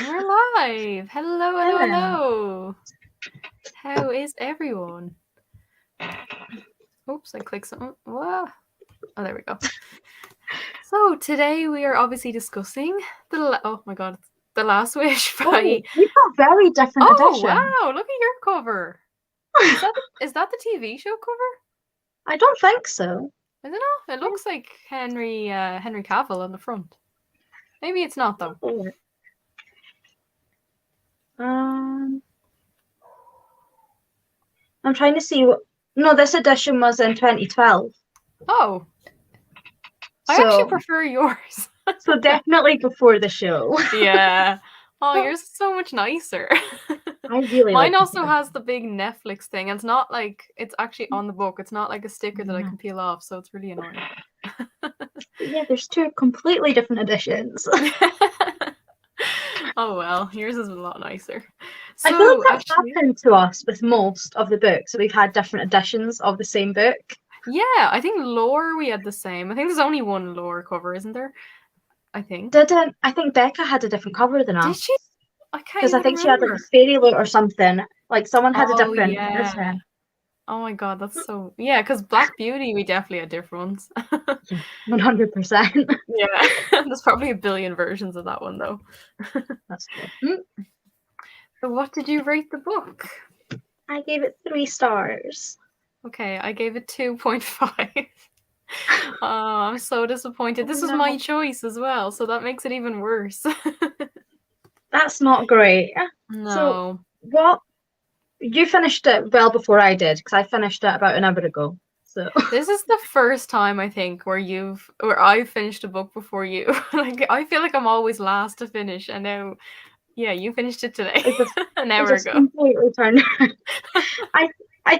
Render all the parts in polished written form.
We're live. Hello, hello, Hello. hello. How is everyone? Oops, I clicked something. Whoa. Oh, there we go. So today we are obviously discussing oh my god, The Last Wish by. Oh, we've got very different Oh editions. wow! Look at your cover. Is that the TV show cover? I don't think so. Is it not? It looks like Henry Cavill on the front. Maybe it's not though. I'm trying to see what. No, this edition was in 2012. Oh, I So, actually prefer yours. so definitely before the show. Yeah. Oh, yours is so much nicer. I really Mine like also it. has the big Netflix thing. It's not like it's actually on the book. It's not like a sticker that I can peel off, so it's really annoying. Yeah, there's two completely different editions. Oh well, yours is a lot nicer. I feel like So that's actually, happened to us with most of the books. We've had different editions of the same book. yeah, I think Lore we had the same. I think there's only one Lore cover, isn't there? I think. I think Becca had a different cover than Did us. she? I can't Because I even think she had like remember. a fairy loot or something. Like someone had a Oh different yeah. edition. Oh my god, that's so yeah. Because Black Beauty, we definitely had different ones. 100%. Yeah, there's probably a billion versions of that one though. That's good. So what did you rate the book? I gave it 3 stars. Okay, I gave it 2.5. Oh, I'm so disappointed. This was No. my choice as well, so that makes it even worse. That's not great. So, No. what? You finished it well before I did, because I finished it about an hour ago. So, This is the first time I think where I've finished a book before you. Like I feel like I'm always last to finish, and now yeah, you finished it today. An it hour just ago. completely turned around. I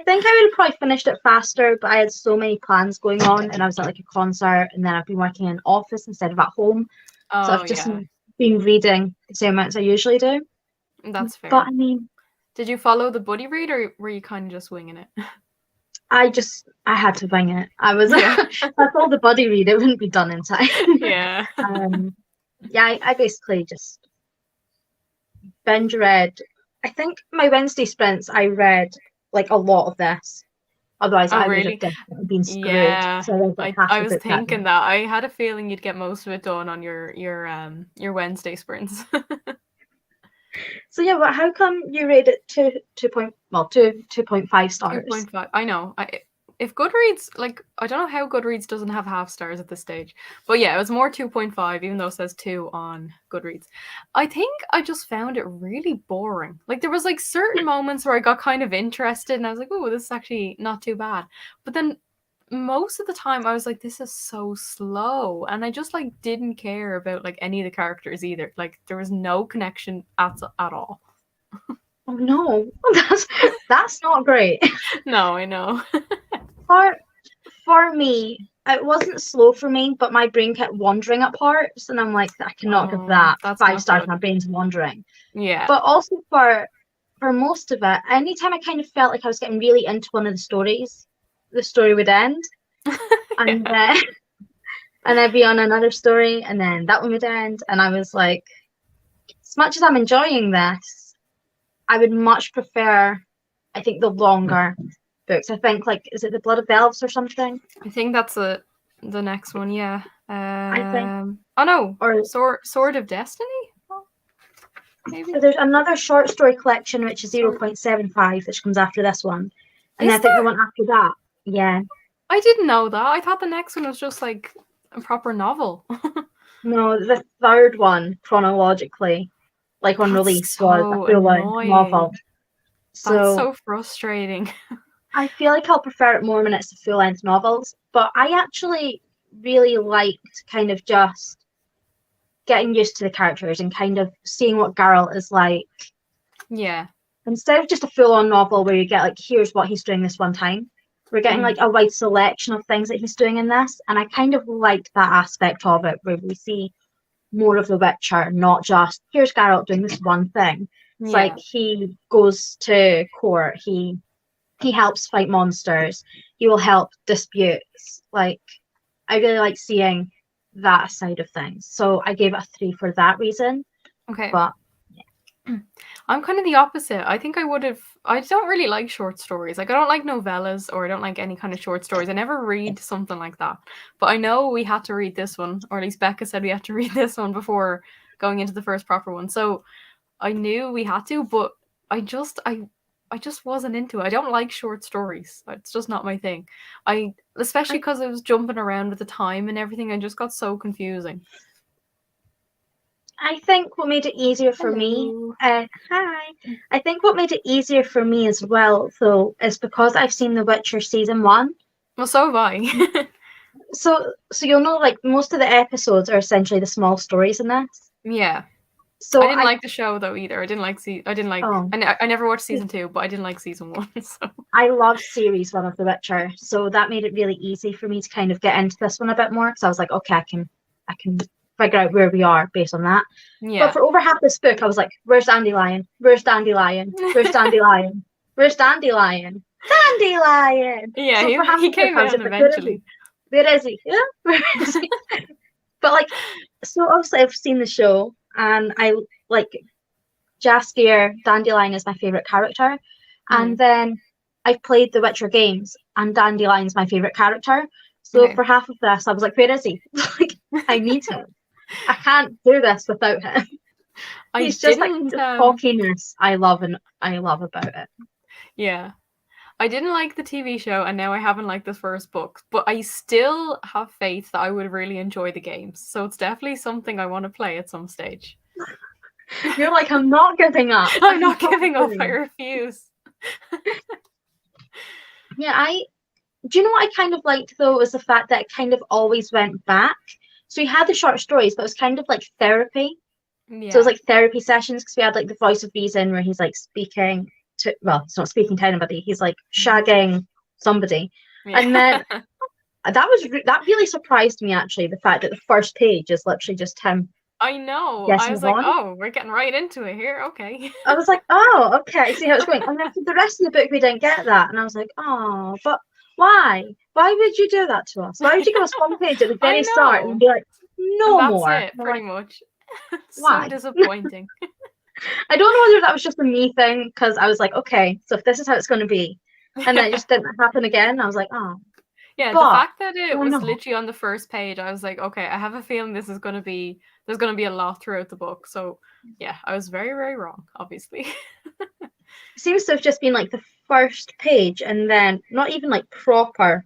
think I would have probably finished it faster, but I had so many plans going on, and I was at like a concert, and then I've been working in an office instead of at home. So Oh I've just yeah, been reading the same amounts I usually do. that's But fair. I mean, Did you follow the buddy read, or were you kind of just winging it? I had to wing it. I was Yeah. that's all the buddy read. It wouldn't be done in time. Yeah. Yeah, I basically just binge read. I think my Wednesday sprints, I read like a lot of this. Otherwise, Oh I would have really? definitely been screwed. Yeah, So I read like half I the was book that thinking day. that. I had a feeling you'd get most of it done on your Wednesday sprints. So yeah, but how come you rate it 2.5 stars? 2.5. I know. If Goodreads, like, I don't know how Goodreads doesn't have half stars at this stage. But yeah, it was more 2.5, even though it says 2 on Goodreads. I think I just found it really boring. Like, there was, like, certain moments where I got kind of interested, and I was like, oh, this is actually not too bad. But then most of the time, I was like, this is so slow. And I just, like, didn't care about, like, any of the characters either. Like, there was no connection at all. Oh no, that's not great. No, I know. For for me, it wasn't slow for me, but my brain kept wandering at parts, and I'm like, I cannot give that That's 5 not stars. good. My brain's wandering. Yeah. But also for most of it, anytime I kind of felt like I was getting really into one of the stories, the story would end, and Yeah. then and I'd be on another story, and then that one would end, and I was like, as much as I'm enjoying this, I would much prefer, I think, the longer books. I think like, is it The Blood of Elves or something? I think that's the next one, yeah. I think, Oh no, or Sword of Destiny? Maybe? there's another short story collection which is Sword. 0.75, which comes after this one, and I Is think the there? one after that, yeah. I didn't know that. I thought the next one was just like a proper novel. No, the third one chronologically, like on That's release, was a so full-length annoying. novel. That's So so frustrating. I feel like I'll prefer it more when it's the full-length novels. But I actually really liked kind of just getting used to the characters and kind of seeing what Geralt is like. Yeah. Instead of just a full-on novel where you get like, here's what he's doing this one time, we're getting like a wide selection of things that he's doing in this. And I kind of liked that aspect of it where we see more of The Witcher, not just here's Geralt doing this one thing. It's Yeah. like he goes to court, he helps fight monsters, he will help disputes. Like, I really like seeing that side of things. So I gave it a 3 for that reason. Okay. But I'm kind of the opposite. I think I would have. I don't really like short stories. Like, I don't like novellas or I don't like any kind of short stories. I never read something like that. But I know we had to read this one, or at least Becca said we had to read this one before going into the first proper one. So I knew we had to, but I just wasn't into it. I don't like short stories. It's just not my thing. Especially I, because it was jumping around with the time and everything. I just got so confusing. I think what made it easier for me, Hello. hi. I think what made it easier for me as well, though, is because I've seen The Witcher season one. Well, so have I. So you'll know, like, most of the episodes are essentially the small stories in this. Yeah. I So didn't like the show though either. I didn't like I didn't like. oh, I never watched season 2, but I didn't like season 1. So I love series one of The Witcher, so that made it really easy for me to kind of get into this one a bit more because I was like, okay, I can figure out where we are based on that. But yeah, for over half this book, I was like, where's Dandelion? Where's Dandelion? Where's Dandelion? Where's Dandelion? Dandelion! yeah. So for half He the book, came I was in just like, where is he? eventually. Where is he? Yeah, where is he? But like, so obviously I've seen the show and I like Jaskier, Dandelion is my favorite character. And Mm, then I've played the Witcher games and Dandelion's my favorite character. So okay. for half of this, I was like, where is he? Like, I need him. I can't do this without him. I He's just that didn't. kind of cockiness I love and I love about it. Yeah, I didn't like the TV show, and now I haven't liked the first book. But I still have faith that I would really enjoy the games. So it's definitely something I want to play at some stage. You're like, I'm not giving up. I'm I'm not not giving up. giving I up. refuse. Yeah, I do you know what I kind of liked though was the fact that it kind of always went back. So you had the short stories, but it was kind of like therapy. So it was Yeah. like therapy sessions because we had like the voice of reason where he's like speaking to, well, he's not speaking to anybody, he's like shagging somebody. And then Yeah. that really surprised me actually, the fact that the first page is literally just him I know. I getting was it like, on. oh, we're getting right into it here. Okay. I was like, oh, okay, I see how it's going. And then for the rest of the book we didn't get that. And I was like, oh, but why? Why would you do that to us? Why would you give us one page at the I very start and know. be like, And no that's more? it, And I'm pretty like, much. So why? disappointing. I don't know whether that was just a me thing because I was like, okay, so if this is how it's going to be, and then it just didn't happen again, I was like, oh, Yeah, the but fact that it or was not. literally on the first page, I was like, okay, I have a feeling this is gonna be there's gonna be a lot throughout the book. So yeah, I was very, very wrong, obviously. It seems to have just been like the first page, and then not even like proper,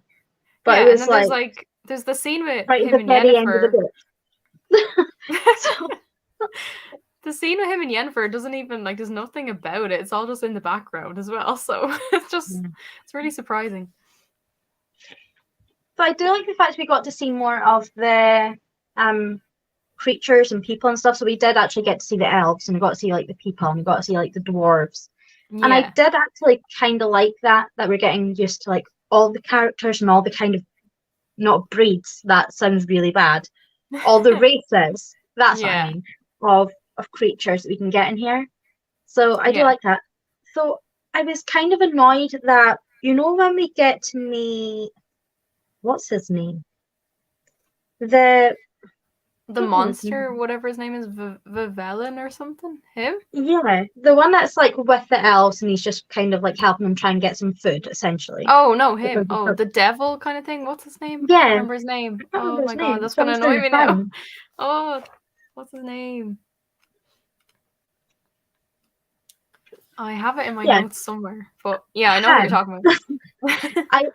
but it Yeah, and was then like there's the scene with right at him the and very end of the Yennefer. book. So The scene with him and Yennefer doesn't even like there's nothing about it. It's all just in the background as well. So yeah. it's really surprising. But I do like the fact we got to see more of the um creatures and people and stuff. So we did actually get to see the elves, and we got to see like the people, and we got to see like the dwarves. And I Yeah. did actually kind of like that we're getting used to like all the characters and all the kind of not breeds. That sounds really bad. All the races. That's what I Yeah. mean of creatures that we can get in here. So I do Yeah. like that. So I was kind of annoyed that when we get to meet what's his name? The I The don't know his monster, name. whatever his name is, Vivellen or something. Him? Yeah, the one that's like with the elves and he's just kind of like helping them try and get some food, essentially. Oh no, him. Because Oh, the devil kind of thing. What's his name? I can't yeah, remember his name. I can't Oh remember my his god, name. that's It's one gonna annoy through me now. fun. Oh, what's his name? I have it in my Yeah, notes somewhere. But yeah, I know who you're him. talking about. I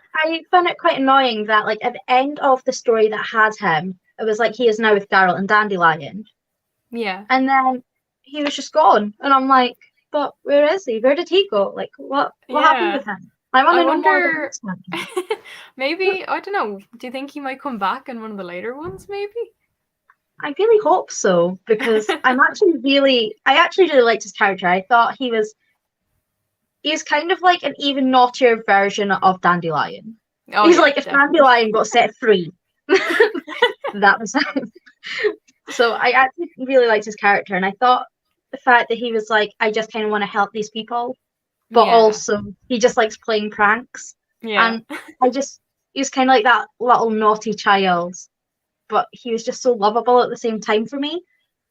found it quite annoying that like at the end of the story that had him, it was like he is now with Geralt and Dandelion, Yeah. and then he was just gone, and I'm like, but where is he? Where did he go? Like what happened Yeah. with him? I want I to know more about wonder this one. maybe I don't know. Do you think he might come back in one of the later ones, maybe? I really hope so because I actually really liked his character. I thought he's kind of like an even naughtier version of Dandelion. Oh He's yeah, like if definitely. Dandelion got set free, that was him. So I actually really liked his character, and I thought the fact that he was like, I just kind of want to help these people, but Yeah. also he just likes playing pranks, Yeah. and he was kind of like that little naughty child, but he was just so lovable at the same time for me.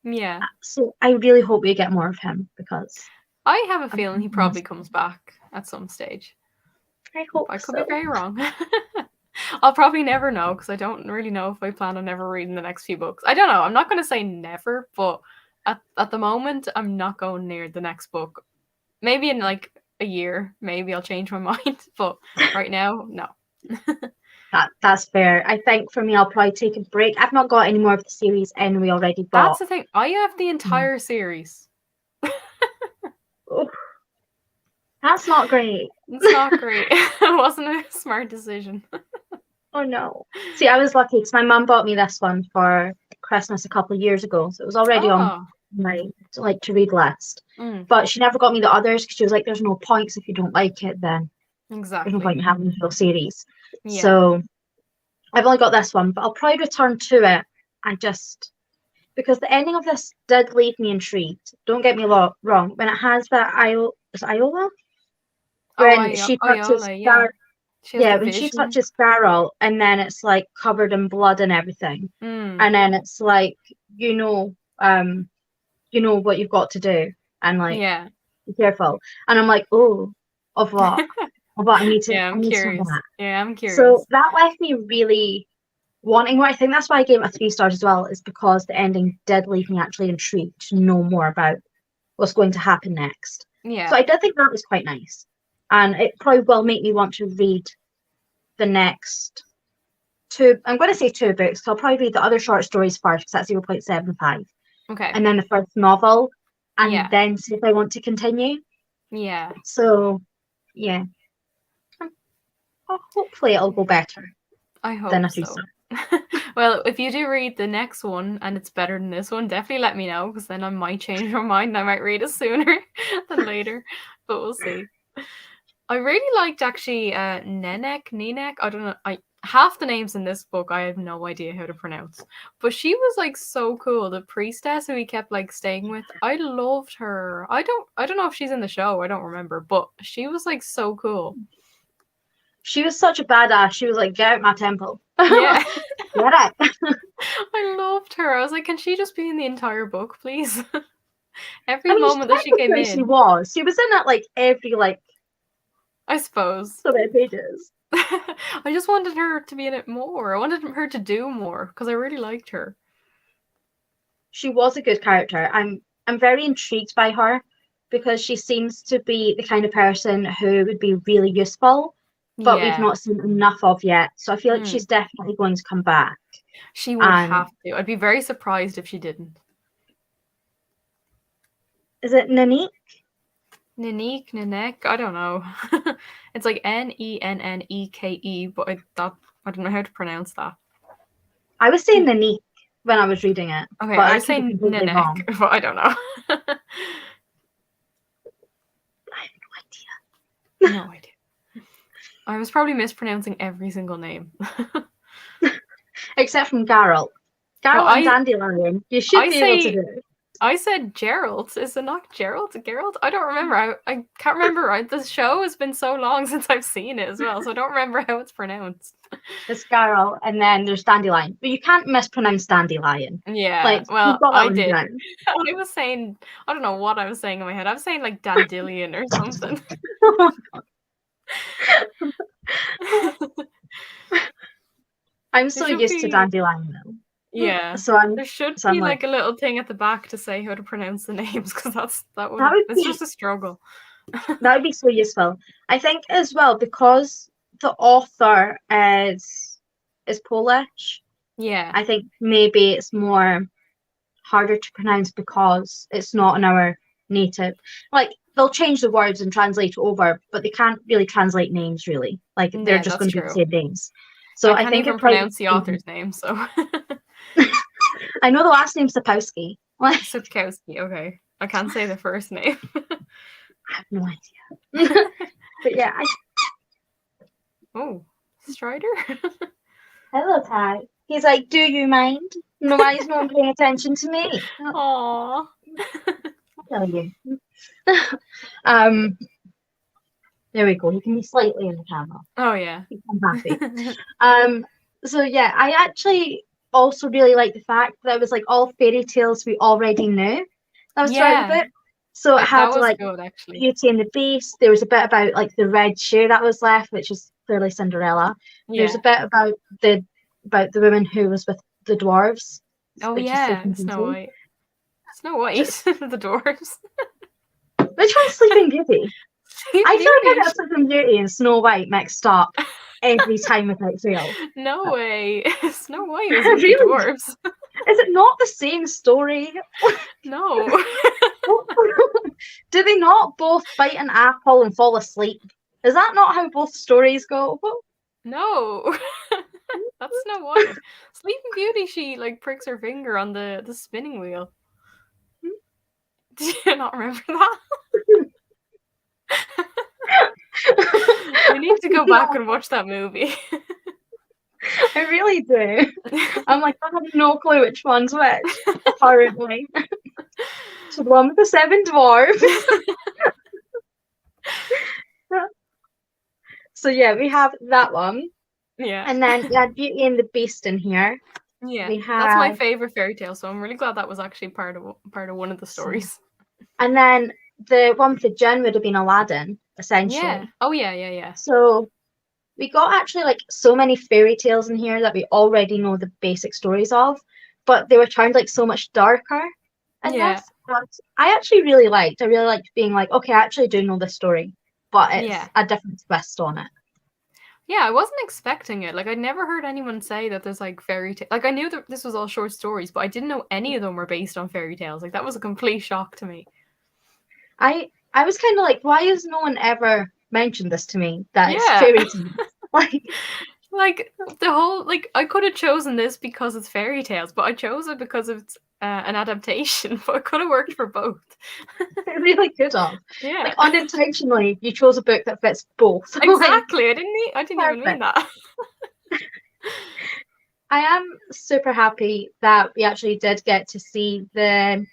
Yeah. So I really hope we get more of him because I have a I'm feeling he probably comes back at some stage. I hope I could be so. very wrong. I'll probably never know because I don't really know if I plan on ever reading the next few books. I don't know. I'm not going to say never, but at the moment, I'm not going near the next book. Maybe in like a year, maybe I'll change my mind. But right now, no. That's fair. I think for me, I'll probably take a break. I've not got any more of the series anyway already, That's but the thing. I have the entire series. oh, that's not great. It's not great. It wasn't a smart decision. Oh no. See, I was lucky because my mum bought me this one for Christmas a couple of years ago, so it was already on Oh. my like to read list. Mm, But she never got me the others because she was like, "There's no points if you don't like it, then there's no exactly. point in having the full series." Yeah. So I've only got this one, but I'll probably return to it. I just because the ending of this did leave me intrigued. Don't get me wrong. When it has that Iola, Oh, when she touches Iola, yeah. She has yeah, the when she vision. touches Carol, and then it's like covered in blood and everything, Mm, and then it's like you know, you know what you've got to do, and like yeah. be careful. And I'm like, oh, of what? Of what? Yeah, I I'm need to know curious. that. Yeah, I'm So curious. that left me really wanting more. I think that's why I gave it a 3 stars as well, is because the ending did leave me actually intrigued to know more about what's going to happen next. So Yeah. I did think that was quite nice. And it probably will make me want to read the next two. I'm going to say 2 books. So I'll probably read the other short stories first, because that's 0.75, Okay. and then the first novel, and Yeah. then see if I want to continue. Yeah. So, yeah, hopefully it'll go better I than hope a 3 so. star. Well, if you do read the next one and it's better than this one, definitely let me know because then I might change my mind and I might read it sooner than later. But we'll see. I really liked actually Nenek. I don't know. I half the names in this book I have no idea how to pronounce. But she was like so cool. The priestess who he kept like staying with. I loved her. I don't know if she's in the show. I don't remember, but she was like so cool. She was such a badass. She was like, get out my temple. Yeah. Get out. I loved her. I was like, can she just be in the entire book, please? I Every mean, moment that she came technically she in, was. She was in it like every like I suppose. so many pages. I just wanted her to be in it more. I wanted her to do more because I really liked her. She was a good character. I'm very intrigued by her because she seems to be the kind of person who would be really useful, but we've Yeah. not seen enough of yet. So I feel like Mm. she's definitely going to come back. She would And have to. I'd be very surprised if she didn't. is it Nanique? Nenek, I don't know. It's like Nenneke, but I don't know how to pronounce that. I was saying Nanique when I was reading it, Okay, but I I was could be saying completely Nenek, wrong. but I don't know. I have no idea. No idea. I was probably mispronouncing every single name. Except from Garrel. Well, Garrel and Dandelion, you should I be able to say do it. I said Gerald. Is it not Gerald? Gerald? I don't remember. I can't remember. The show has been so long since I've seen it as well, so I don't remember how it's pronounced. There's Garrel, and then there's Dandelion. But you can't mispronounce Dandelion. Yeah, Like, you've well, got that I one did. down. I was saying, I don't know what I was saying in my head. I was saying like dandelion or something. I'm There so should used to be, Dandelion now. yeah, So I'm there should so I'm be like, like a little thing at the back to say how to pronounce the names because that would it's be just a struggle. that would be so useful. I think as well because the author is Polish. Yeah, I think maybe it's more harder to pronounce because it's not in our native. Like they'll change the words and translate it over, but they can't really translate names really. Like they're yeah, just that's going to be the true. same names. So I I can't think even it probably pronounce the author's name, so I know the last name's Sapkowski. Like Sapkowski. Okay, I can't say the first name. I have no idea. But yeah, Oh, Strider. hello Ty. He's like, do you mind? No, why is no one paying attention to me? Aww. I'll tell you. um, there we go. He can be slightly in the camera. Oh yeah. I'm happy. Um, so yeah, I actually also really liked the fact that it was like all fairy tales we already knew. That was throughout the Yeah, book. So it that had was like good actually. Beauty and the Beast. There was a bit about like the red shoe that was left, which is clearly Cinderella. There's Yeah. a bit about the woman who was with the dwarves, Oh which is yeah, Sleeping Snow Beauty. White. Snow White, the dwarves. Which one's Sleeping Beauty? Sleeping I feel like I Beauty. get Sleeping Beauty and Snow White mixed up every time without fail. No way. Snow White was with the Really? dwarves. Is it not the same story? No. Do they not both bite an apple and fall asleep? Is that not how both stories go? No. That's Snow White. Sleeping Beauty, she like pricks her finger on the spinning wheel. Do you not remember that? We need to go back and watch that movie. I really do. I'm like, I have no clue which one's which, apparently. So the one with the 7 dwarves. So yeah, we have that one. Yeah. And then we had Beauty and the Beast in here. Yeah. We That's my have, favorite fairy tale, so I'm really glad that was actually part of one of the stories. and then the one with the djinn would have been Aladdin, essentially. Yeah. Oh yeah. So we got actually like so many fairy tales in here that we already know the basic stories of, but they were turned like so much darker in Yeah. this. But I actually really liked. I really liked being like, okay, I actually do know this story, but it's Yeah. a different twist on it. Yeah, I wasn't expecting it. Like, I'd never heard anyone say that there's like fairy tale. Like, I knew that this was all short stories, but I didn't know any of them were based on fairy tales. Like, that was a complete shock to me. I was kind of like, why has no one ever mentioned this to me? That it's Yeah. fairy tales. Like the whole like I could have chosen this because it's fairy tales, but I chose it because it's an adaptation. But it could have worked for both. It really could have. Yeah. Like unintentionally, you chose a book that fits both. Exactly. I didn't even mean perfect. that. I am super happy that we actually did get to see the.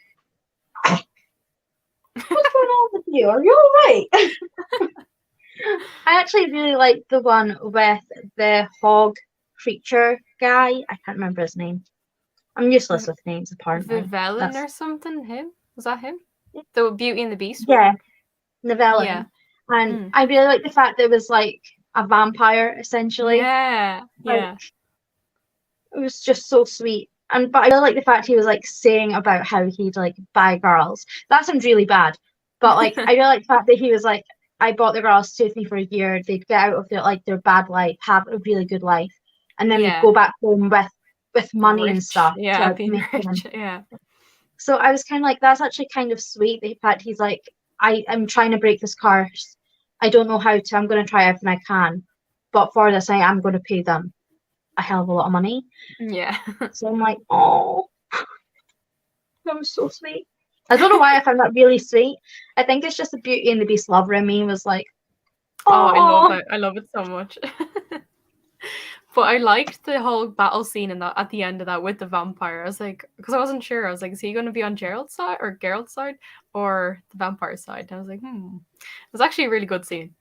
What's going on with you? Are you all right? I actually really like the one with the hog creature guy. I can't remember his name. I'm useless with names, apparently. Vivellin or something? Him? Was that him? The Beauty and the Beast? Yeah, Nivellen. Yeah. And I really like the fact that it was like a vampire, essentially. Yeah. Like, Yeah. it was just so sweet. But I really like the fact he was like saying about how he'd like buy girls. That sounds really bad. But like I really like the fact that he was like, I bought the girls to stay with me for a year. They'd get out of their bad life, have a really good life, and then we'd go back home with money and stuff. Yeah, to being make rich. them. Yeah. So I was kind of like, that's actually kind of sweet. The fact he's like, I'm trying to break this curse. I don't know how to. I'm going to try everything I can, but for this, I am going to pay them a hell of a lot of money. Yeah. So I'm like, oh, that was so sweet. I don't know why I found that really sweet. I think it's just the Beauty and the Beast lover in me was like, oh, I love it. I love it so much. But I liked the whole battle scene in that at the end of that with the vampire. I was like, because I wasn't sure. I was like, is he going to be on Gerald's side or Gerald's side or the vampire side? And I was like, It was actually a really good scene.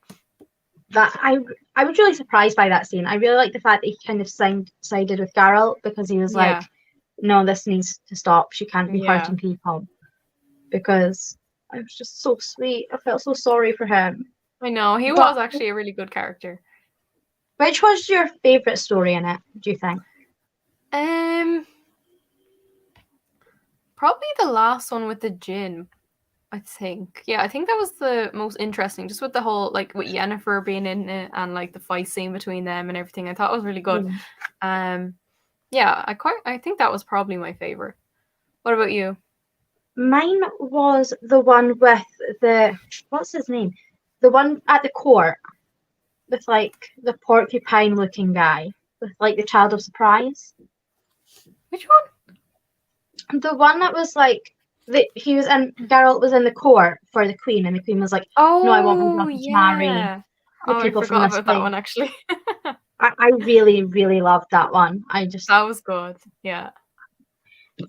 That I was really surprised by that scene. I really like the fact that he kind of sided with Geralt because he was like, no, this needs to stop. She can't be hurting people. Because it was just so sweet. I felt so sorry for him. I know. He was actually a really good character. Which was your favourite story in it, do you think? Probably the last one with the djinn, I think. Yeah, I think that was the most interesting, just with the whole, like, with Yennefer being in it and, like, the fight scene between them and everything. I thought it was really good. Yeah, I think that was probably my favourite. What about you? Mine was the one with what's his name? The one at the court with like the porcupine looking guy with like the Child of Surprise. Which one? The one that was like Geralt was in the court for the Queen, and the Queen was like, no, I want my to marry the people I from forgot this about place. that one actually. I really, really loved that one. That was good. Yeah.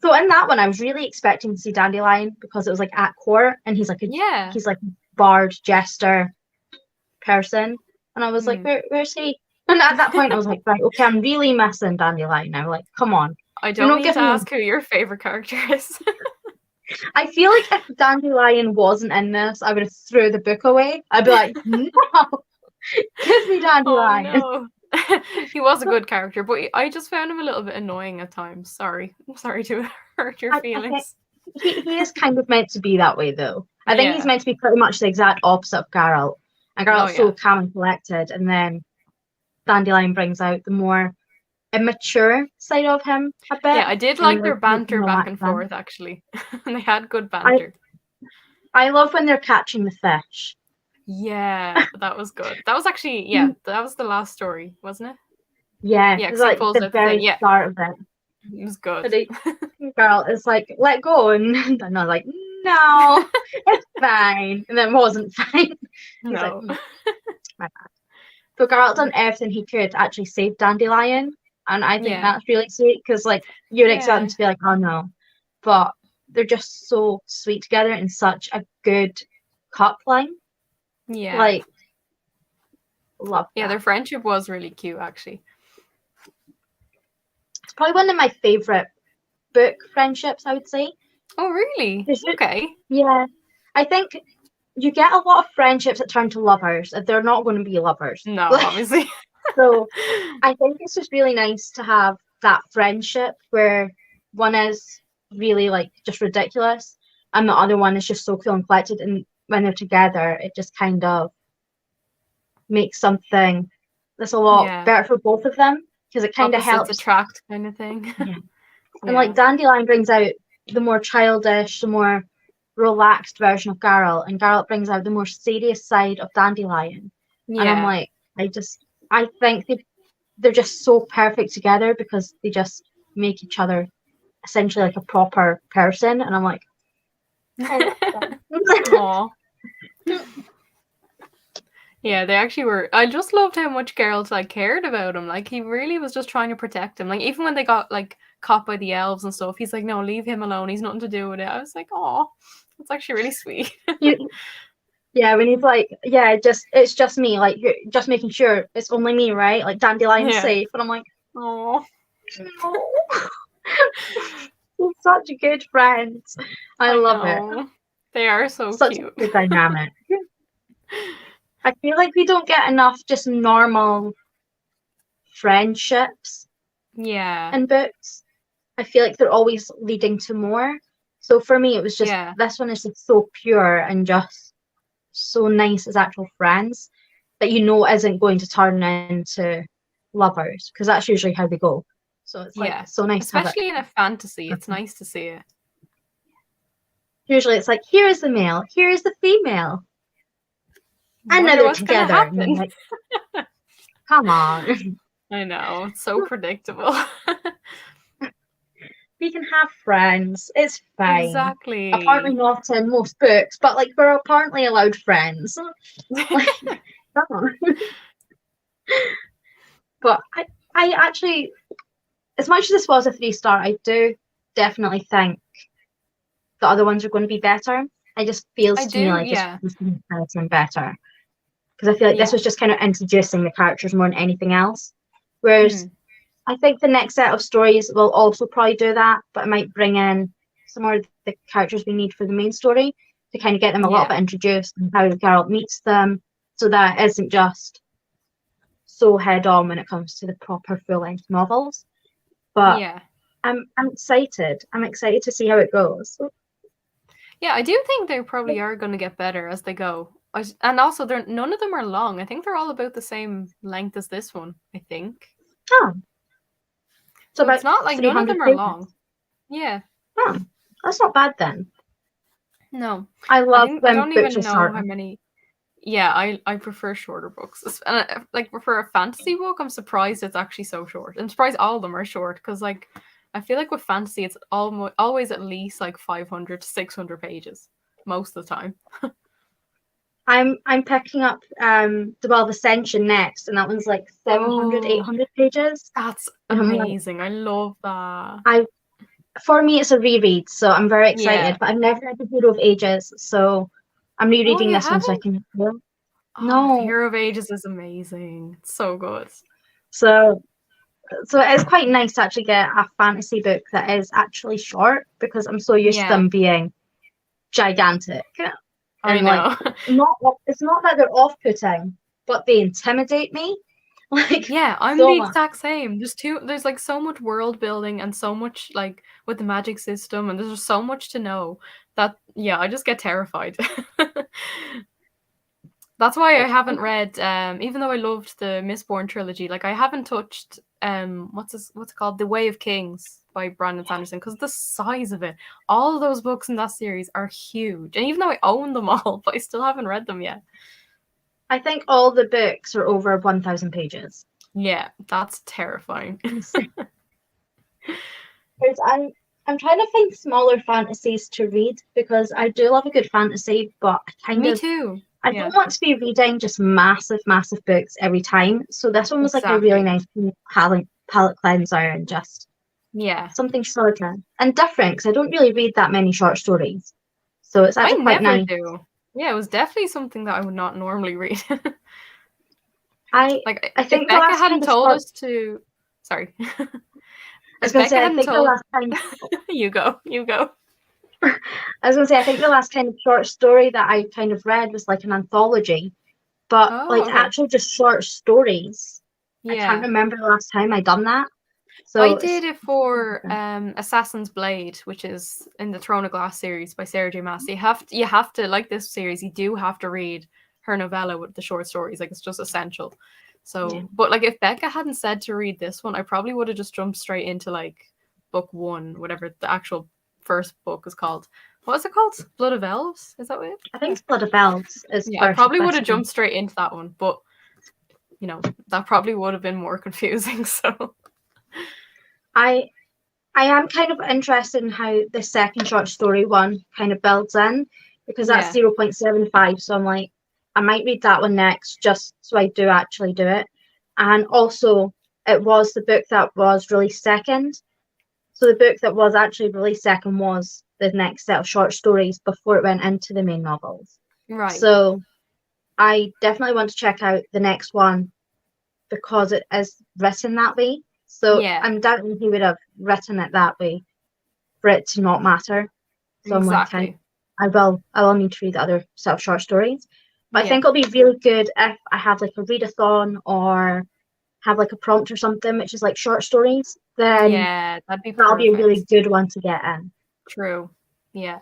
So in that one, I was really expecting to see Dandelion because it was like at court, and he's like a bard jester person, and I was like, where's he? And at that point, I was like, right, okay, I'm really missing Dandelion now. Like, come on. I You're don't not need to giving me. ask who your favorite character is. I feel like if Dandelion wasn't in this, I would have threw the book away. I'd be like, no, give me Oh Dandelion. no. He was a good character, but I just found him a little bit annoying at times. Sorry. I'm sorry to hurt your I think feelings. he is kind of meant to be that way, though. I think he's Yeah. meant to be pretty much the exact opposite of Geralt. And Oh Geralt's so yeah. calm and collected, and then Dandelion brings out the more immature side of him a bit. Yeah, I did And like like their makes him banter back relax and them. forth actually. They had good I banter. I love when they're catching the fish. Yeah, that was good. That was actually, yeah, that was the last story, wasn't it? Yeah, Yeah, it's because he like pulls the out the thing. very Yeah, start of it. it was good. And the girl is like, let go. And I'm not like, no, it's fine. And then it wasn't fine. He's like, No. my bad. So Geralt done everything he could to actually save Dandelion. And I think Yeah. that's really sweet because, like, you'd expect them Yeah. to be like, oh no. But they're just so sweet together in such a good coupling. Yeah. Like, love Yeah, that. their friendship was really cute, actually. It's probably one of my favorite book friendships, I would say. Oh, really? Okay. Yeah. I think you get a lot of friendships that turn to lovers, and they're not going to be lovers. No, obviously. So I think it's just really nice to have that friendship where one is really like just ridiculous and the other one is just so cool and collected. And when they're together, it just kind of makes something that's a lot Yeah. better for both of them because it kind of Opposites helps. attract kind of thing. Yeah. And Yeah. like Dandelion brings out the more childish, the more relaxed version of Geralt, and Geralt brings out the more serious side of Dandelion. And I'm Yeah. like, I think they're just so perfect together because they just make each other essentially like a proper person. And I'm like, I love them. Aw. Yeah, they actually were. I just loved how much Geralt like cared about him. Like he really was just trying to protect him. Like even when they got like caught by the elves and stuff, he's like, "No, leave him alone. He's nothing to do with it." I was like, "Oh, that's actually really sweet." You, yeah, when he's like, yeah, it's just me. Like you're just making sure it's only me, right? Like Dandelion's Yeah. safe. And I'm like, Oh. no. We're such good friends. I love it. know. They are so Such cute. a good dynamic. I feel like we don't get enough just normal friendships Yeah. in books. I feel like they're always leading to more. So for me, it was just Yeah. this one is just so pure and just so nice as actual friends that you know isn't going to turn into lovers because that's usually how they go. So it's like Yeah. so nice to have it. Especially in a fantasy, it's nice to see it. Usually it's like here's the male, here's the female, and now Wonder they're what's gonna together. And I'm happen. like, come on. I know, it's so predictable. We can have friends. It's fine. Apparently Exactly. not in most books, but like we're apparently allowed friends. Like, come on. But I actually, as much as this was a 3-star, I do definitely think the other ones are going to be better. It just feels I to me do, like it's yeah. better and better. Because I feel like this Yeah. was just kind of introducing the characters more than anything else. Whereas I think the next set of stories will also probably do that, but it might bring in some more of the characters we need for the main story to kind of get them a little Yeah. bit introduced and how Geralt meets them, so that it isn't just so head on when it comes to the proper full length novels. But Yeah. I'm excited. I'm excited to see how it goes. Yeah, I do think they probably are going to get better as they go. And also, none of them are long. I think they're all about the same length as this one, I think. Oh, So about it's not like none of 300 them are pages. long. Yeah. Oh, that's not bad then. No. I love I when don't books even are know how short. many. Yeah, I prefer shorter books. And like for a fantasy book, I'm surprised it's actually so short. I'm surprised all of them are short because like I feel like with fantasy it's always at least like 500 to 600 pages most of the time. I'm picking up the Well of Ascension next, and that one's like 700, Oh, 800 pages. that's And I'm like, amazing. I love that. for me, it's a reread, so I'm very Yeah. excited. But I've never read The Hero of Ages, so I'm Oh, rereading you this one so I haven't? can. Oh, The No, Hero of Ages is amazing. It's so good. so So it is quite nice to actually get a fantasy book that is actually short, because I'm so used to Yeah, them being gigantic. I And like, know. it's not that they're off-putting, but they intimidate me like Yeah, I'm so the much. exact same. There's like so much world building and so much like with the magic system, and there's just so much to know that yeah, I just get terrified. That's why I haven't read, even though I loved the Mistborn trilogy, like I haven't touched what's it called? The Way of Kings by Brandon Sanderson, because the size of it. All those books in that series are huge. And even though I own them all, but I still haven't read them yet. I think all the books are over 1,000 pages. Yeah, that's terrifying. Because I'm trying to find smaller fantasies to read, because I do love a good fantasy, but Me too. I Yeah, don't want to be reading just massive, massive books every time. So this one was like a really exactly. nice palette cleanser, and just Yeah. something shorter and different, because I don't really read that many short stories. So it's I actually quite never nice. do. Yeah, it was definitely something that I would not normally read. I Like I if think the Becca last hadn't kind of told short us to sorry. I was If gonna say Becca I hadn't think the told last time you go, you go. I was gonna say I think the last kind of short story that I kind of read was like an anthology, but Oh, like okay. actual just short stories. I can't Yeah. remember the last time I done that. I So did it's it for Assassin's Blade, which is in the Throne of Glass series by Sarah J. Maas. You have to like this series, you do have to read her novella with the short stories. Like it's just essential. yeah. So but like if Becca hadn't said to read this one, I probably would have just jumped straight into like book one, whatever the actual first book is called. What is it called? Blood of Elves? Is that what it? I think Yeah. it's Blood of Elves is Yeah, I first probably would have question. jumped straight into that one, but you know, that probably would have been more confusing. So I I am kind of interested in how the second short story one kind of builds in, because that's yeah. 0.75. So I'm like, I might read that one next just so I do actually do it. And also, it was the book that was released second. So the book that was actually released second was the next set of short stories before it went into the main novels. Right. So I definitely want to check out the next one, because it is written that way. So Yeah, I'm doubting he would have written it that way for it to not matter. So I'm like, exactly. I will need to read the other set of short stories. But I Yeah. think it'll be really good if I have like a readathon, or have like a prompt or something, which is like short stories. Then Yeah, that'd be that'll be a really perfect. good one to get in. True. Yeah.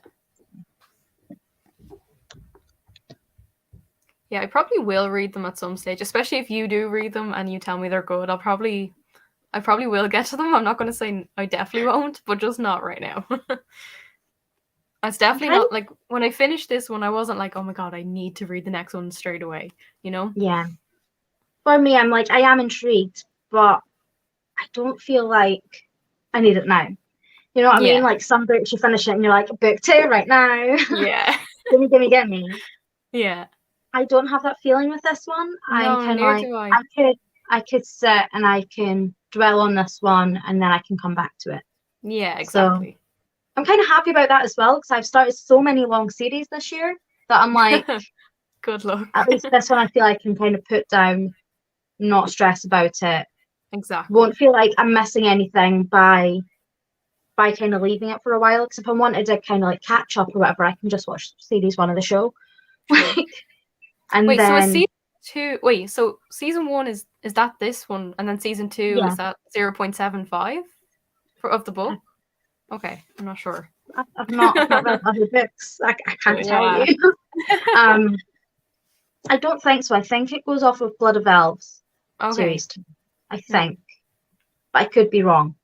Yeah, I probably will read them at some stage, especially if you do read them and you tell me they're good. I probably will get to them. I'm not going to say I definitely won't, but just not right now. It's I'm definitely kind of not like when I finished this one, I wasn't like, oh my god, I need to read the next one straight away, you know? yeah. For me, I'm like, I am intrigued, but I don't feel like I need it now. You know what I mean? Yeah. Like some books you finish it and you're like, book two right now. Yeah. Gimme, gimme, gimme. Yeah. I don't have that feeling with this one. I'm No, kind of neither like, do I. I could sit and I can dwell on this one, and then I can come back to it. Yeah, So exactly. I'm kind of happy about that as well, because I've started so many long series this year that I'm like, Good luck. at least this one I feel I can kind of put down, not stress about it. Exactly. Won't feel like I'm missing anything by kind of leaving it for a while. Because if I wanted to kind of like catch up or whatever, I can just watch series one of the show. True. And Wait, so is then season two? Wait, so season one is that this one, and then season two yeah, is that 0.75 for of the book? Okay, I'm not sure. I've not read other books. I can't tell Yeah. you. um, I don't think so. I think it goes off of Blood of Elves Okay. series two. I Yeah. think, but I could be wrong.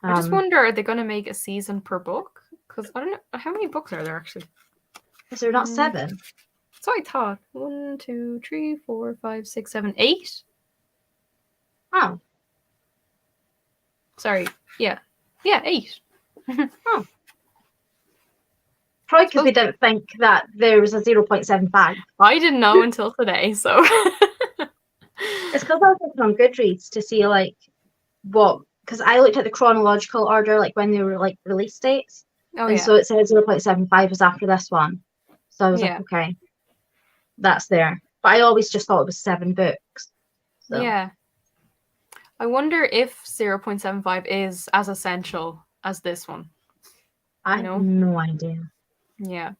I just Um, wonder, are they going to make a season per book? Because I don't know how many books are there actually. is there not seven? So I thought 1, 2, 3, 4, 5, 6, 7, 8. Oh, Sorry. Yeah. Yeah, 8. oh. Probably because they Supposed didn't think that there was a 0.75. I didn't know until today, so It's because I was looking on Goodreads to see like what, because I looked at the chronological order, like when they were like release dates, Oh and yeah. so it said 0.75 was after this one. So I was like, Yeah. okay, that's there. But I always just thought it was 7 books. So Yeah. I wonder if 0.75 is as essential as this one. I have no idea. Yeah.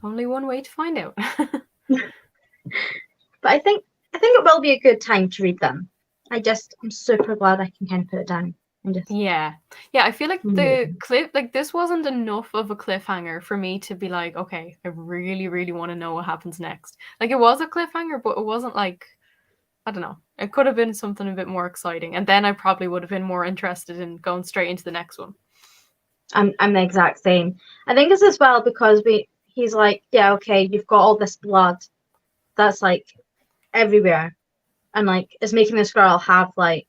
Only one way to find out. But I think it will be a good time to read them. I'm super glad I can kind of put it down and just Yeah. I feel like the cliff, like this wasn't enough of a cliffhanger for me to be like, okay, I really, really want to know what happens next. Like it was a cliffhanger, but it wasn't like, I don't know. It could have been something a bit more exciting, and then I probably would have been more interested in going straight into the next one. I'm the exact same. I think it's as well because he's like, yeah, okay, you've got all this blood that's like everywhere, and like it's making this girl have like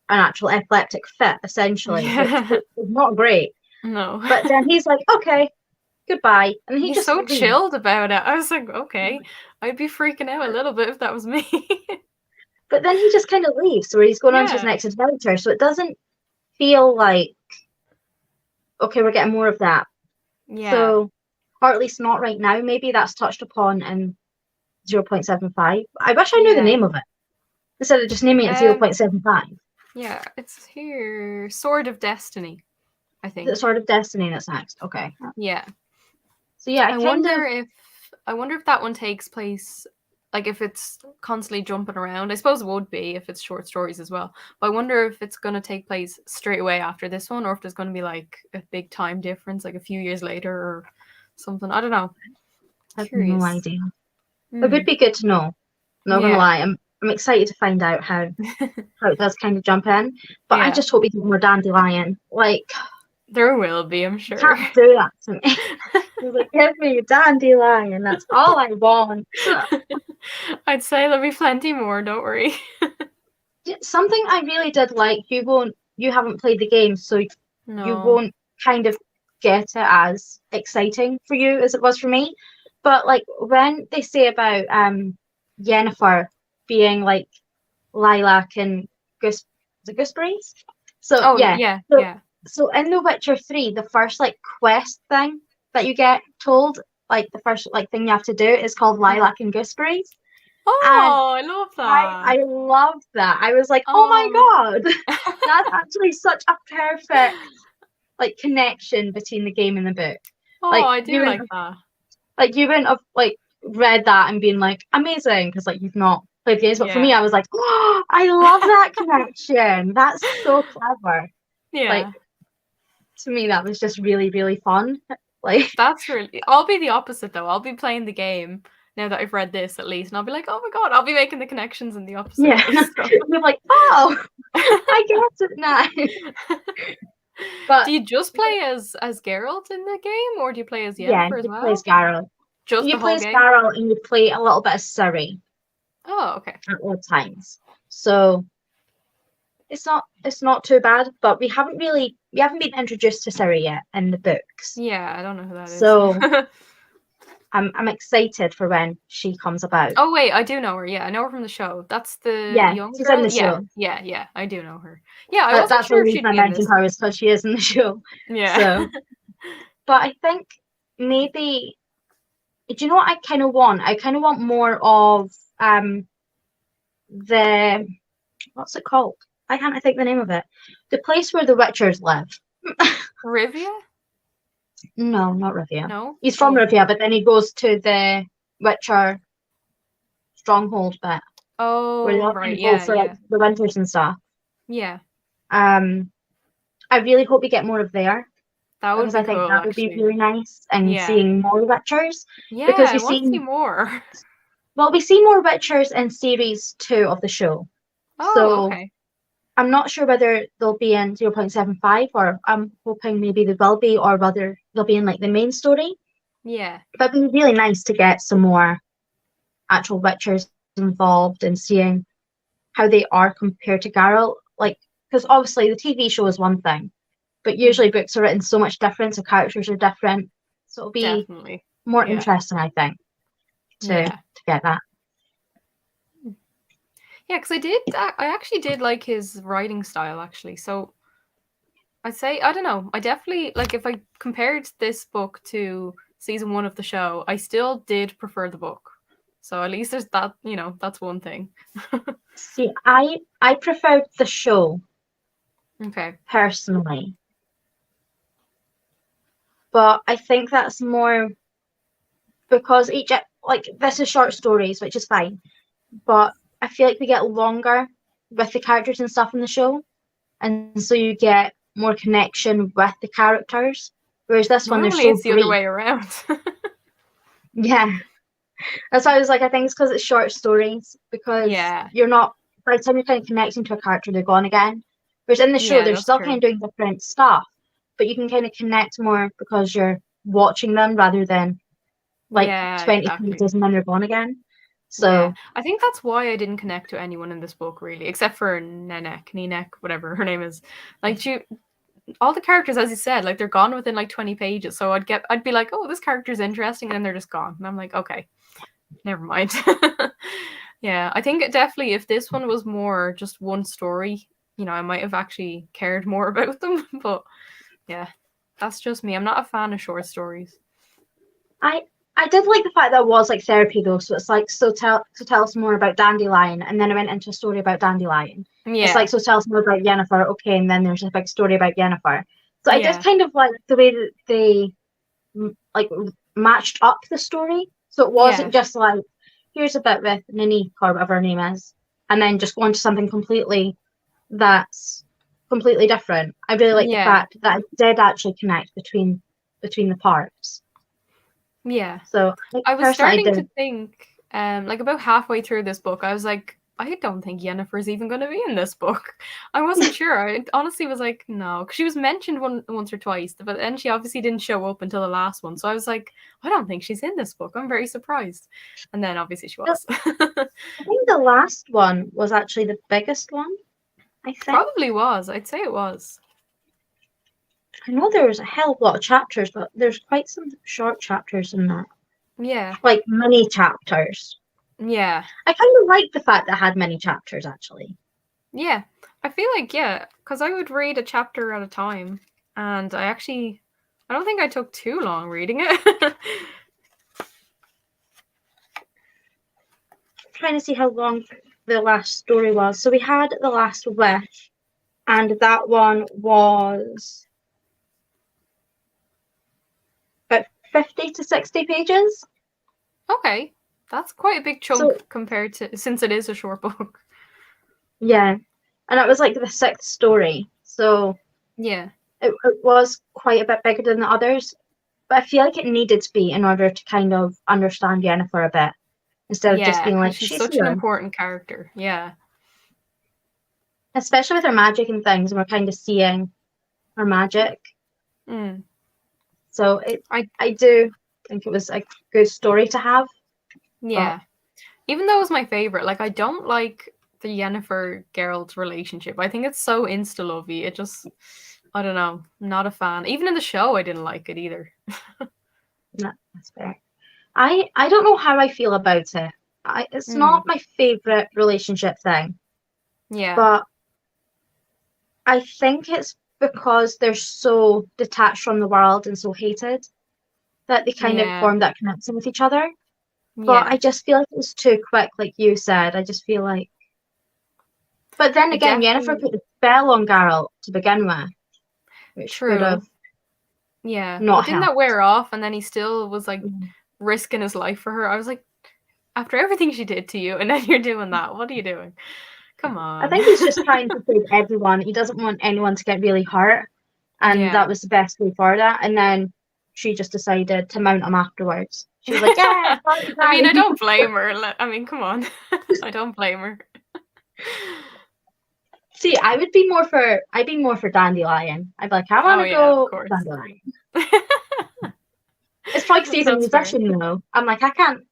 an actual epileptic fit, essentially, which is not great. No. But then he's like, okay, goodbye, and he He's just so leaves. chilled about it. I was like, okay, I'd be freaking out a little bit if that was me. But then he just kind of leaves, so he's going on to his next adventure. So it doesn't feel like, okay, we're getting more of that. Yeah. So, or at least not right now. Maybe that's touched upon in 0.75. I wish I knew the name of it instead of just naming it 0.75. Yeah, it's here. Sword of Destiny, I think. The Sword of Destiny that's next. Okay. Yeah. So yeah, I wonder if that one takes place, like if it's constantly jumping around. I suppose it would be if it's short stories as well. But I wonder if it's going to take place straight away after this one, or if there's going to be like a big time difference, like a few years later or something. I don't know. I have no idea. Mm. It would be good to know. Not gonna lie, I'm excited to find out how it does kind of jump in. But I just hope we get more dandelion. Like there will be, I'm sure. You can't do that to me. He's like, give me a dandelion. That's all I want. I'd say there'll be plenty more. Don't worry. Something I really did like. You haven't played the game, so you won't kind of get it as exciting for you as it was for me. But like when they say about Yennefer being like lilac and gooseberries. So So in The Witcher 3, the first like quest thing that you get told, like the first like thing you have to do is called lilac and gooseberries. Oh, I love that. I loved that. I was like, oh my god, that's actually such a perfect like connection between the game and the book. Oh, like, I do like that. Like you wouldn't have like read that and been like amazing because like you've not played games, but for me, I was like, oh, I love that connection. That's so clever. Yeah. Like, to me, that was just really, really fun. Like that's really. I'll be the opposite though. I'll be playing the game now that I've read this at least, and I'll be like, oh my god, I'll be making the connections in the opposite way. So. You're like, oh, I get it now. But do you just play as Geralt in the game, or do you play as Yennefer as well? Yeah, you play as Geralt. Just you the play whole as game? Geralt, and you play a little bit of Ciri. Oh, okay. At all times, so it's not too bad. But we haven't been introduced to Ciri yet in the books. Yeah, I don't know who that is. So I'm excited for when she comes about. Oh wait, I do know her. Yeah, I know her from the show. That's the young she's girl. In the show. Yeah, I do know her. Yeah, I wasn't sure the reason I mentioned her is because she is in the show. Yeah. So, but I think maybe, do you know what I kind of want? I kind of want more of the what's it called? I can't think the name of it. The place where the Witchers live. Rivia? No, not Rivia. No, he's from Rivia, but then he goes to the Witcher stronghold bit. Oh, where they often go for like the winters and stuff. Yeah. I really hope we get more of there. That would because be I think cool, that would be really nice, and seeing more Witchers. Yeah, because I want to see more. Well, we see more Witchers in series 2 of the show. Oh, so, okay. I'm not sure whether they'll be in 0.75, or I'm hoping maybe they will be, or whether they'll be in like the main story. Yeah. But it'd be really nice to get some more actual Witchers involved and seeing how they are compared to Geralt. Like, because obviously the TV show is one thing, but usually books are written so much different, so characters are different. So it'll be more interesting, I think, to get that. Yeah, because I actually did like his writing style, actually. So I'd say, I don't know, I definitely, like, if I compared this book to season 1 of the show, I still did prefer the book. So at least there's that, that's one thing. See, I preferred the show Okay. personally, but I think that's more because this is short stories, which is fine, but I feel like we get longer with the characters and stuff in the show, and so you get more connection with the characters. Whereas this one, they're Normally so it's the other brief. way around. Yeah, that's why I was like, I think it's because it's short stories, because Yeah. you're not, by the time you're kind of connecting to a character, they're gone again. Whereas in the show, Yeah, they're that's still kind true. of doing different stuff, but you can kind of connect more because you're watching them rather than like Yeah, 20 exactly. pages and then they're gone again. Yeah. So, I think that's why I didn't connect to anyone in this book really, except for Nenek, whatever her name is. Like all the characters, as you said, like they're gone within like 20 pages. So I'd be like, oh, this character's interesting, and then they're just gone. And I'm like, okay, never mind. Yeah, I think definitely if this one was more just one story, I might have actually cared more about them. But yeah, that's just me. I'm not a fan of short stories. I I did like the fact that it was like therapy though, so it's like tell us more about Dandelion, and then I went into a story about Dandelion. It's like Yeah, tell us more about Yennefer, okay, and then there's a big story about Yennefer. So I did yeah, kind of like the way that they like matched up the story, so it yeah, wasn't just like here's a bit with Nini or whatever her name is, and then just go on to something that's completely different. I really like the yeah, fact that I did actually connect between the parts. yeah. So I I was personally I starting to did. think, like about halfway through this book, I was like, I don't think Yennefer's even going to be in this book. I wasn't sure. I honestly was like, no, because she was mentioned once or twice, but then she obviously didn't show up until the last one. So I was like, I don't think she's in this book. I'm very surprised. And then obviously she was. I think the last one was actually the biggest one, I think. Probably was. I'd say it was. I know there was a hell of a lot of chapters, but there's quite some short chapters in that. Yeah. Like mini chapters. Yeah. I kind of like the fact that it had many chapters, actually. Yeah. I feel like, yeah, because I would read a chapter at a time. And I don't think I took too long reading it. I'm trying to see how long the last story was. So we had The Last Wish, and that one was about 50 to 60 pages. Okay. That's quite a big So, chunk compared to since it is a short book. yeah. And it was like the sixth story. So Yeah. it was quite a bit bigger than the others. But I feel like it needed to be in order to kind of understand Yennefer a bit, instead of just Yeah, being because like, she's she's such an here. important character. Yeah. Especially with her magic and things, and we're kind of seeing her magic. Mm. So I I do think it was a good story to have. But yeah. Even though it was my favorite, like I don't like the Yennefer Geralt relationship. I think it's so insta lovey. It just I don't know. I'm not a fan. Even in the show I didn't like it either. no, that's fair. I don't know how I feel about it. It's Mm. not my favorite relationship thing, Yeah. but I think it's because they're so detached from the world and so hated that they kind of Yeah. form that connection with each other. But I Yeah. just feel like it was too quick, like you said. I just feel like. But then I again, Yennefer definitely put the spell on Geralt to begin with, which could have true. Yeah. But not didn't that helped. wear off and then he still was like Mm. risking his life for her? I was like, after everything she did to you, and then you're doing that. What are you doing? Come I on. think he's just trying to save everyone. He doesn't want anyone to get really hurt, and that Yeah. was the best way for that. And then she just decided to mount him afterwards. She was like, "Yeah, party I mean, I time." don't blame her. I mean, come on. I don't blame her. See, I'd be more for Dandelion. I'd be like, I want Oh to yeah, of go course. Dandelion. It's like he's a That's fair. musician though. I'm like, I can't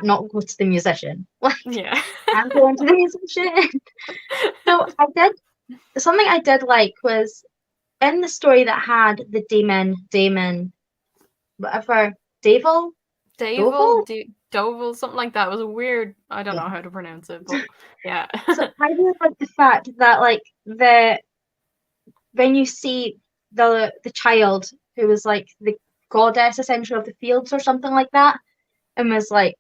not go to the musician. Like, Yeah. I'm going to the musician. So something I did like was in the story that had the Damon, whatever, Devil, Davel, Dovel? Dovel, something like that. It was a weird. I don't Yeah. know how to pronounce it, but yeah. So I really like the fact that like when you see the child who was like the goddess essentially of the fields or something like that, and was like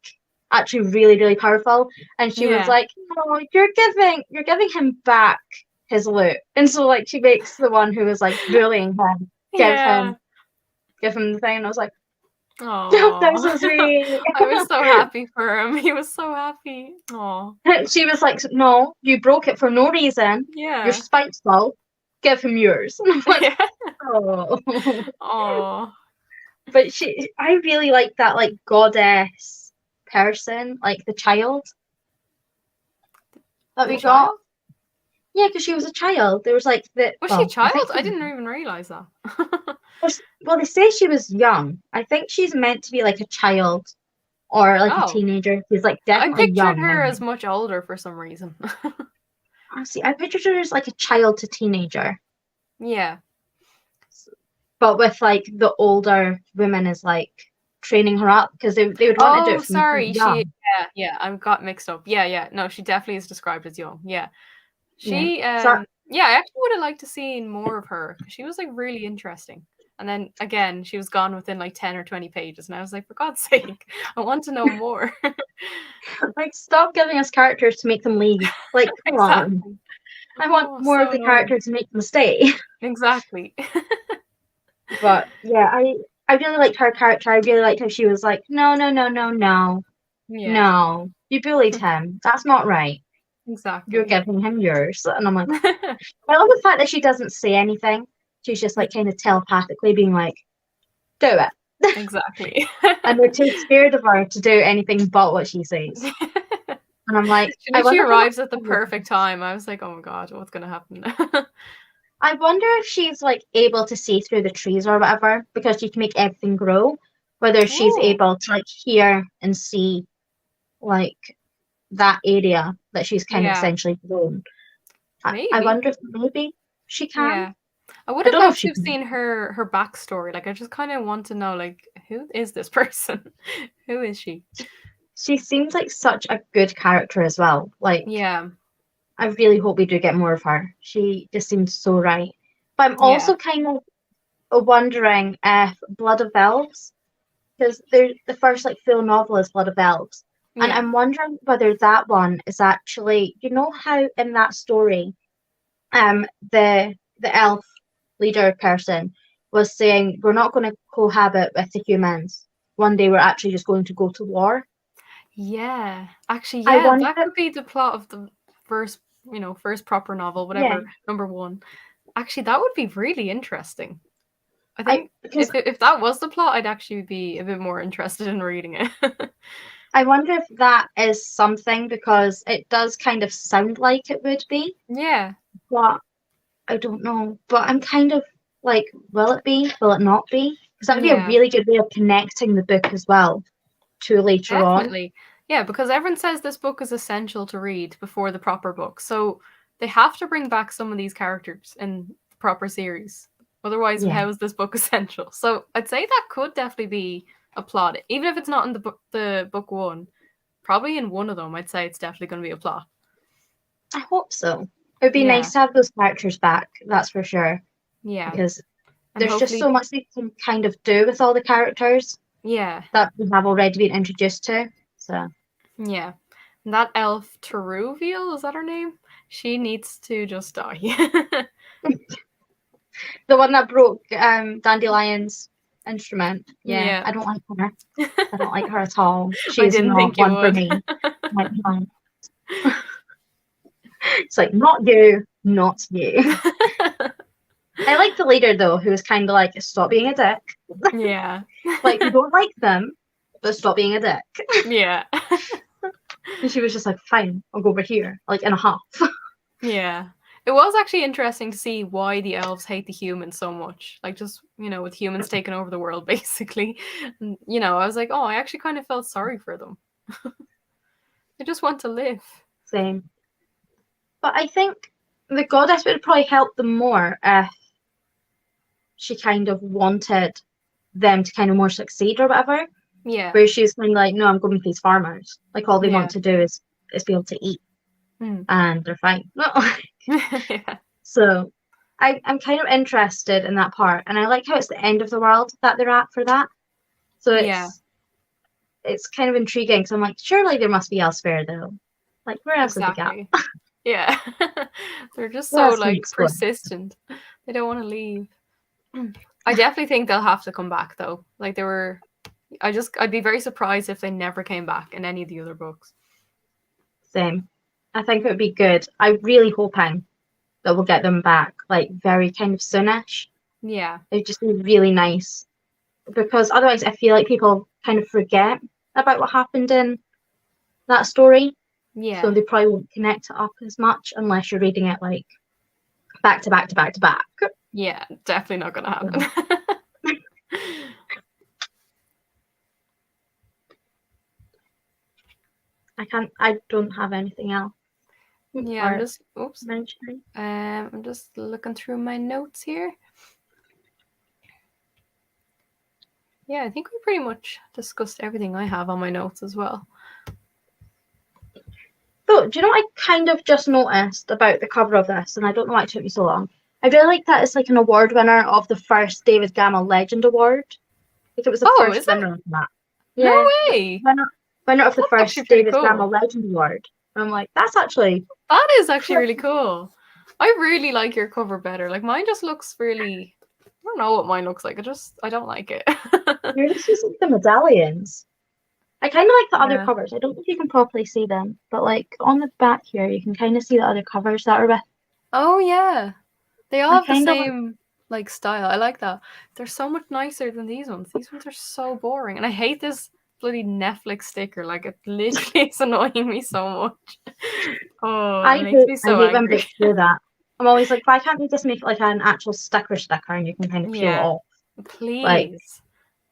actually really, really powerful. And she was Yeah. like, no, you're giving him back his loot. And so like she makes the one who was like bullying him Yeah. give him the thing. And I was like, that was so Oh, sweet. I was so happy for him. He was so happy. Oh, She was like, no, you broke it for no reason. You're yeah. spiteful. Give him yours. And I'm like, Yeah. oh. Oh, But I really like that like goddess person, like the child that the we got. child? Yeah, because she was a child. There was like Was she a well, I child? think I didn't even realize that. well, they say she was young. I think she's meant to be like a child or like a Oh, teenager. She's like I definitely pictured young her now. as much older for some reason. Honestly, I pictured her as like a child to teenager, Yeah. but with like the older women is like training her up because they would want to do Oh, it from sorry. young. Yeah, I got mixed up. Yeah. No, she definitely is described as young. Yeah. Yeah. She, So yeah, I actually would have liked to see more of her because she was like really interesting. And then again, she was gone within like 10 or 20 pages. And I was like, for God's sake, I want to know more. like stop giving us characters to make them leave. Like, come on. Exactly. I want Oh, more so of the annoying. characters to make them stay. Exactly. But yeah, I really liked her character. I really liked how she was like, no, no, no, no, no, Yeah, no. You bullied him. That's not right. You're exactly. giving him yours. And I'm like, I love the fact that she doesn't say anything. She's just like kind of telepathically being like, do it. Exactly. And they're too scared of her to do anything but what she says. And I'm like, I She wonder how much arrives at the perfect time. I was like, oh my God, what's going to happen? I wonder if she's like able to see through the trees or whatever because she can make everything grow. Whether she's Oh, able to like hear and see like that area that she's kind of yeah, essentially grown. I maybe. wonder if maybe she can. Yeah. I would I have don't know if loved to she have can. seen her backstory. Like, I just kind of want to know, like, who is this person? Who is she? She seems like such a good character as well. Like Yeah, I really hope we do get more of her. She just seems so right. But I'm yeah, also kind of wondering if Blood of Elves, because the first like full novel is Blood of Elves, and yeah, I'm wondering whether that one is actually, you know how in that story, the elf leader person was saying we're not going to cohabit with the humans. One day we're actually just going to go to war. yeah. Actually, I yeah, wonder, that could be the plot of the first, first proper novel, yeah, whatever, number one. Actually, that would be really interesting. I I think because if that was the plot, I'd actually be a bit more interested in reading it. I wonder if that is something because it does kind of sound like it would be, Yeah, but I don't know. But I'm kind of like, will it be? Will it not be? Because that would be a yeah, really good way of connecting the book as well to later on. definitely. Yeah, because everyone says this book is essential to read before the proper book. So they have to bring back some of these characters in the proper series. Otherwise, Yeah. how is this book essential? So I'd say that could definitely be a plot. Even if it's not in the book one, probably in one of them, I'd say it's definitely going to be a plot. I hope so. It would be Yeah, nice to have those characters back, that's for sure. yeah. Because And there's just so hopefully, much they can kind of do with all the characters yeah, that we have already been introduced to. So yeah. And that elf Teruviel, is that her name? She needs to just die. the one that broke Dandelion's instrument. Yeah, Yeah. I don't like her. I don't like her at all. I She's didn't not think you one for would. me. Like, no. It's like not you, not you. I like the leader though, who was kind of like, stop being a dick. Yeah. Like you don't like them, but stop being a dick. Yeah. And she was just like, fine, I'll go over here, like in a half. Yeah. It was actually interesting to see why the elves hate the humans so much. Like just, with humans taking over the world basically. And, I was like, oh, I actually kind of felt sorry for them. They just want to live. Same. But I think the goddess would probably help them more if she kind of wanted them to kind of more succeed or whatever. Yeah. Where she's kind of like, no, I'm going with these farmers. Like all they Yeah. want to do is be able to eat, Mm. and they're fine. Yeah. So I'm kind of interested in that part, and I like how it's the end of the world that they're at for that. So Yeah. it's kind of intriguing. So I'm like, surely there must be elsewhere though. Like, where else would they go? Exactly. Yeah. They're just Where so else can we like explore? persistent. They don't want to leave. I definitely think they'll have to come back though. Like they were I'd be very surprised if they never came back in any of the other books. Same. I think it would be good. I'm really hoping that we'll get them back, like very kind of soonish. Yeah. It'd just be really nice because otherwise I feel like people kind of forget about what happened in that story. So Yeah. they probably won't connect it up as much unless you're reading it like back to back to back to back. Yeah, definitely not gonna happen. I don't have anything else Yeah, I'm for just mentioning. I'm just looking through my notes here. Yeah, I think we pretty much discussed everything I have on my notes as well. So, do you know what I kind of just noticed about the cover of this, and I don't know why it took me so long. I really like that it's like an award winner of the first David Gamma Legend Award. Like it was the Oh, first is it? winner of that. No Yeah, way. winner of the That's actually first pretty David Gamma cool. Legend Award. And I'm like, that's actually That is actually really cool. I really like your cover better. Like mine just looks really I don't know what mine looks like. I don't like it. you're just using the medallions. I kind of like the other Yeah. covers. I don't know if you can properly see them, but like on the back here, you can kind of see the other covers that are with. Oh yeah. They all I have the kind of like. same like style. I like that. They're so much nicer than these ones. These ones are so boring. And I hate this bloody Netflix sticker. Like it literally is annoying me so much. Oh, it makes me I so hate when angry. books do that. I'm always like, why can't we just make like an actual sticker and you can kind of peel it Yeah. off? Like, Please.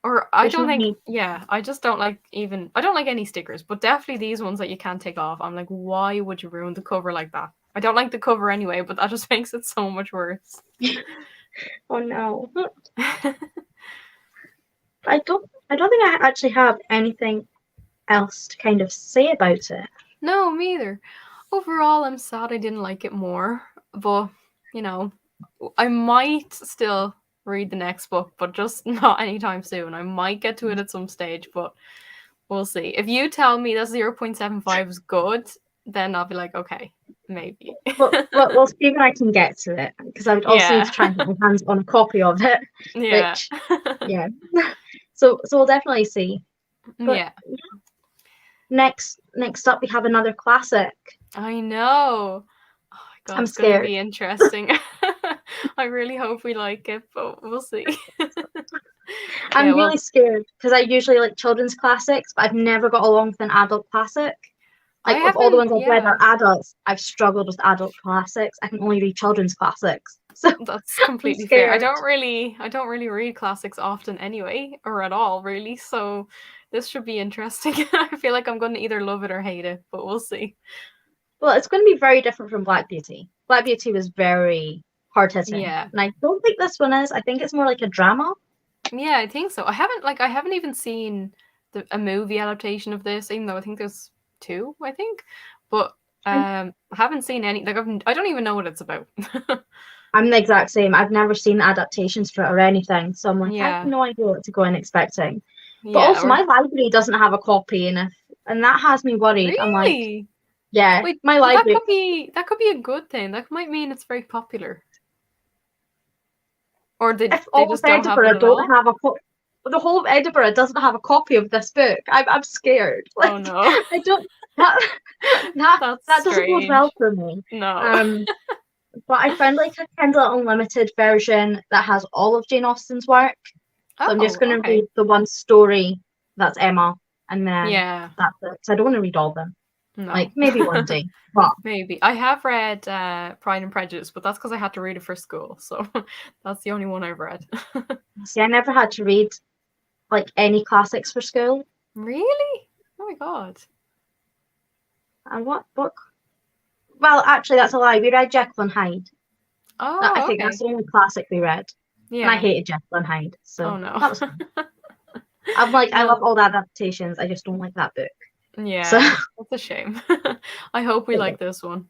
Or I there's don't no think, need. yeah, I just don't like even, I don't like any stickers, but definitely these ones that you can't take off. I'm like, why would you ruin the cover like that? I don't like the cover anyway, but that just makes it so much worse. Oh no. I don't think I actually have anything else to kind of say about it. No, me either. Overall, I'm sad I didn't like it more, but you know, I might still read the next book, but just not anytime soon. I might get to it at some stage, but we'll see. If you tell me that 0.75 is good, then I'll be like, okay, maybe. But we'll see when I can get to it because I would also need Yeah. to try and get my hands on a copy of it, Yeah. which so we'll definitely see. But Yeah. next up we have another classic. I know. Oh my god, I'm it's gonna scared. be interesting. I really hope we like it, but we'll see. I'm Yeah, really well, scared because I usually like children's classics, but I've never got along with an adult classic. I Like of all the haven't, ones I've read yeah, are adults, I've struggled with adult classics. I can only read children's classics. So that's I'm completely fair. scared. I don't really read classics often anyway, or at all really, so this should be interesting. I feel like I'm gonna either love it or hate it, but we'll see. Well, it's going to be very different from Black Beauty. Black Beauty was very hard hitting, Yeah. and I don't think this one is. I think it's more like a drama. Yeah, I think so. I haven't even seen a movie adaptation of this, even though I think there's two, I think. But I haven't seen any like I don't even know what it's about. I'm the exact same. I've never seen adaptations for it or anything, so I'm like, I have Yeah. no idea what to go in expecting. But Yeah, also, or my library doesn't have a copy, and that has me worried. I'm like, really? yeah, Wait, my well library. that could be a good thing. That might mean it's very popular. Or If they all of just don't have it Edinburgh at don't all? have a the whole of Edinburgh doesn't have a copy of this book. I'm scared. Oh Like no. I don't that that That's that doesn't bode well strange. for me. No. Um, but I found like a Kindle Unlimited version that has all of Jane Austen's work. So I'm just Oh, going to read okay. the one story that's Emma, and then Yeah. that's it. So I don't want to read all of them. Like No. maybe one day, but Maybe. I have read Pride and Prejudice, but that's because I had to read it for school. So that's the only one I've read. see, I never had to read like any classics for school. Really? Oh my god. And what book? Well, actually, that's a lie. We read Jekyll and Hyde. I Oh, think that's okay. the only classic we read, and I Yeah. hated Jekyll and Hyde, Oh so no. that was fun. I'm like, I love No. all the adaptations. I just don't like that book. So Yeah. That's a shame. I hope we like this one.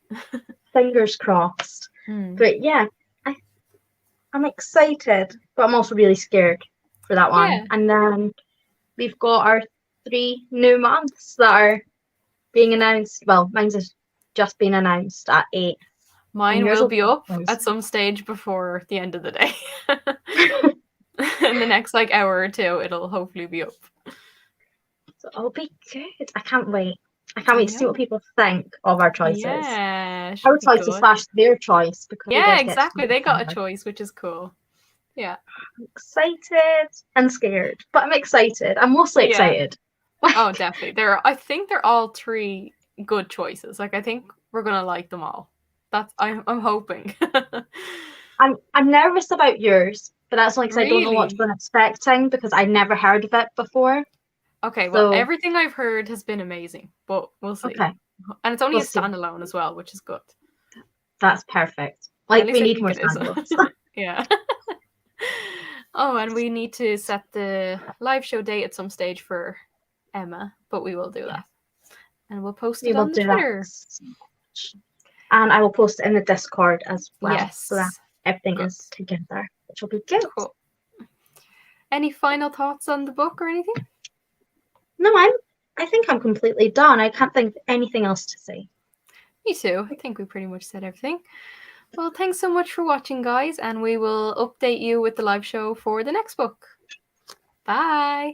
fingers crossed. Hmm. But yeah, I, I'm excited, but I'm also really scared for that one. Yeah. And then we've got our 3 new months that are being announced. Well, mine's just been announced at 8. Mine yours will will be be up closed. at some stage before the end of the day. In the next like hour or two, it'll hopefully be up. So it'll be good. I can't wait. I can't I wait to see what know. people think of our choices. Yeah, Our should be choices good. / their choice, because we Yeah, did get to exactly. choose They got a together. choice, which is cool. Yeah. I'm excited and scared, but I'm excited. I'm mostly Yeah. excited. Oh, definitely. I think they're all 3 good choices. Like I think we're gonna like them all. I'm hoping. I'm nervous about yours, but that's only because I don't know what to Really? go expecting, because I never heard of it before. Okay, well, So everything I've heard has been amazing, but we'll see. okay, And it's only we'll a see. standalone as well, which is good. That's perfect. At Like, least we I need think more it is. standalones. Yeah. Oh, and we need to set the live show date at some stage for Emma, but we will do that. And we'll post We it will on the do that Twitter. so much. And I will post it in the Discord as well, so that Yes. everything Good. is together, which will be good. Cool. Any final thoughts on the book or anything? No, I think I'm completely done. I can't think of anything else to say. Me too. I think we pretty much said everything. Well, thanks so much for watching, guys, and we will update you with the live show for the next book. Bye.